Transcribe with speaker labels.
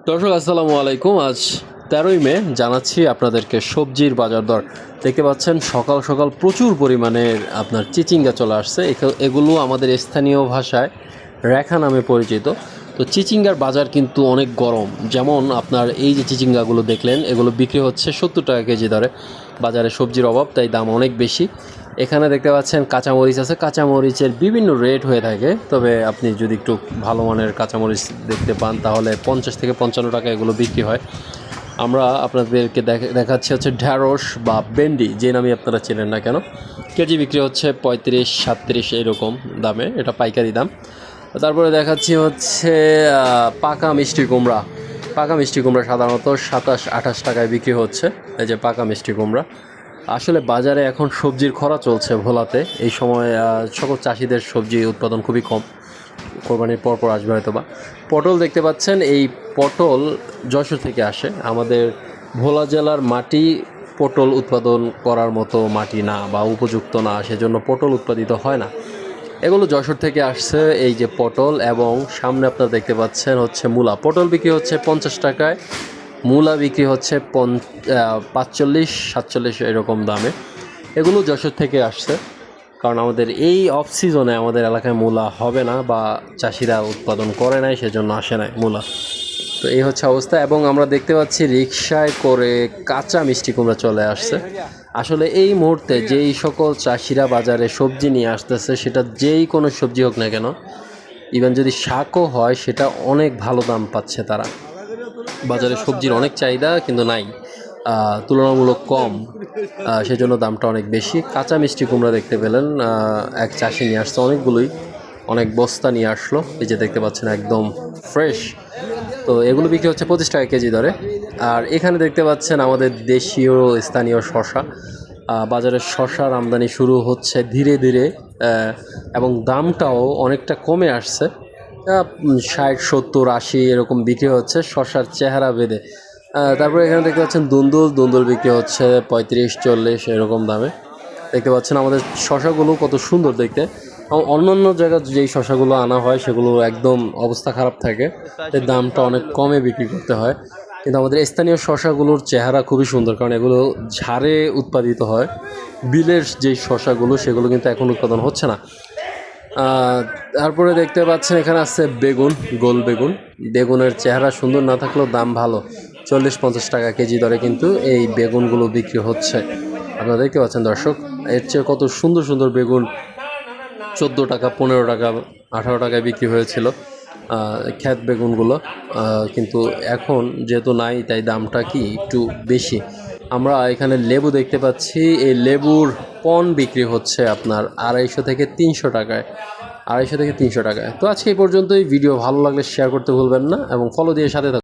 Speaker 1: দর্শক আসসালামু আলাইকুম। আজ ১৩ই মে জানাচ্ছি আপনাদেরকে সবজির বাজার দর। দেখতে পাচ্ছেন সকাল সকাল প্রচুর পরিমাণের আপনার চিচিঙ্গা চলে আসছে। এগুলো আমাদের স্থানীয় ভাষায় রেখা নামে পরিচিত। তো চিচিঙ্গার বাজার কিন্তু অনেক গরম। যেমন আপনার এই যে চিচিঙ্গাগুলো দেখলেন, এগুলো বিক্রি হচ্ছে ৭০ টাকা কেজি দরে। বাজারে সবজির অভাব, তাই দাম অনেক বেশি। এখানে দেখতে পাচ্ছেন কাঁচামরিচ আছে। কাঁচামরিচের বিভিন্ন রেট হয়ে থাকে, তবে আপনি যদি একটু ভালো মানের কাঁচামরিচ দেখতে পান তাহলে ৫০ থেকে ৫৫ টাকা এগুলো বিক্রি হয়। আমরা আপনাদেরকে দেখাচ্ছি হচ্ছে ঢ্যাঁড়স বা ভেন্ডি, যে নামে আপনারা চেনেন না কেন। কেজি বিক্রি হচ্ছে ৩৫, ৩৭ এরকম দামে, এটা পাইকারি দাম। তারপরে দেখাচ্ছি হচ্ছে পাকা মিষ্টি কুমড়া। পাকা মিষ্টি কুমড়া সাধারণত ২৭-২৮ টাকায় বিক্রি হচ্ছে। এই যে পাকা মিষ্টি কুমড়া। আসলে বাজারে এখন সবজির খরা চলছে ভোলাতে। এই সময় সকল চাষিদের সবজি উৎপাদন খুবই কম। কোরবানির পর আসবে হয়তো বা। পটল দেখতে পাচ্ছেন, এই পটল যশোর থেকে আসে। আমাদের ভোলা জেলার মাটি পটল উৎপাদন করার মতো মাটি না বা উপযুক্ত না, সেজন্য পটল উৎপাদিত হয় না। এগুলো যশোর থেকে আসছে। এই যে পটল, এবং সামনে আপনারা দেখতে পাচ্ছেন হচ্ছে মূলা। পটল বিক্রি হচ্ছে ৫০ টাকায়, মূলা বিক্রি হচ্ছে ৪৫-৪৭ এরকম দামে। এগুলো যশোর থেকে আসছে, কারণ আমাদের এই অফ সিজনে আমাদের এলাকায় মূলা হবে না বা চাষিরা উৎপাদন করে নাই, সেজন্য আসে নাই মূলা। তো এই হচ্ছে অবস্থা। এবং আমরা দেখতে পাচ্ছি রিকশায় করে কাঁচা মিষ্টি কুমড়া চলে আসছে। আসলে এই মুহূর্তে যেই সকল চাষিরা বাজারে সবজি নিয়ে আসতেছে, সেটা যেই কোনো সবজি হোক না কেন, ইভেন যদি শাকও হয়, সেটা অনেক ভালো দাম পাচ্ছে তারা। বাজারে সবজির অনেক চাহিদা কিন্তু নাই, তুলনামূলক কম, সেজন্য দামটা অনেক বেশি। কাঁচা মিষ্টি কুমড়া দেখতে পেলেন, এক চাষি নিয়ে আসছে অনেকগুলোই, অনেক বস্তা নিয়ে আসলো। এই যে দেখতে পাচ্ছেন একদম ফ্রেশ। তো এগুলো বিক্রি হচ্ছে ২৫ টাকা কেজি দরে। আর এখানে দেখতে পাচ্ছেন আমাদের দেশীয় স্থানীয় শশা। বাজারে শশার আমদানি শুরু হচ্ছে ধীরে ধীরে, এবং দামটাও অনেকটা কমে আসছে। ৬০, ৭০, ৮০ এরকম বিক্রি হচ্ছে শশার চেহারা ভেদে। তারপরে এখানে দেখতে পাচ্ছেন দুন্দুল বিক্রি হচ্ছে ৩৫, ৪০ এরকম দামে। দেখতে পাচ্ছেন আমাদের শশাগুলো কত সুন্দর দেখতে। অন্যান্য জায়গায় যেই শশাগুলো আনা হয় সেগুলো একদম অবস্থা খারাপ থাকে, এর দামটা অনেক কমে বিক্রি করতে হয়। কিন্তু আমাদের স্থানীয় শশাগুলোর চেহারা খুবই সুন্দর, কারণ এগুলো ঝাড়ে উৎপাদিত হয়। বিলের যেই শশাগুলো, সেগুলো কিন্তু এখন উৎপাদন হচ্ছে না। তারপরে দেখতে পাচ্ছেন এখানে আছে বেগুন, গোল বেগুন। বেগুনের চেহারা সুন্দর না থাকলেও দাম ভালো। ৪০-৫০ টাকা কেজি দরে কিন্তু এই বেগুনগুলো বিক্রি হচ্ছে। আপনারা দেখতে পাচ্ছেন দর্শক, এর চেয়ে কত সুন্দর সুন্দর বেগুন ১৪ টাকা, ১৫ টাকা, ১৮ টাকায় বিক্রি হয়েছিল খ্যাত বেগুনগুলো। কিন্তু এখন যেহেতু নাই, তাই দামটা কি একটু বেশি। আমরা এখানে লেবু দেখতে পাচ্ছি। এই লেবুর পণ বিক্রি হচ্ছে আপনার ২৫০ থেকে ৩০০ টাকায়। ২৫০ থেকে ৩০০ টাকায়। তো আজকে এই পর্যন্তই। ভিডিও ভালো লাগলে শেয়ার করতে ভুলবেন না এবং ফলো দিয়ে সাথে থাকুন।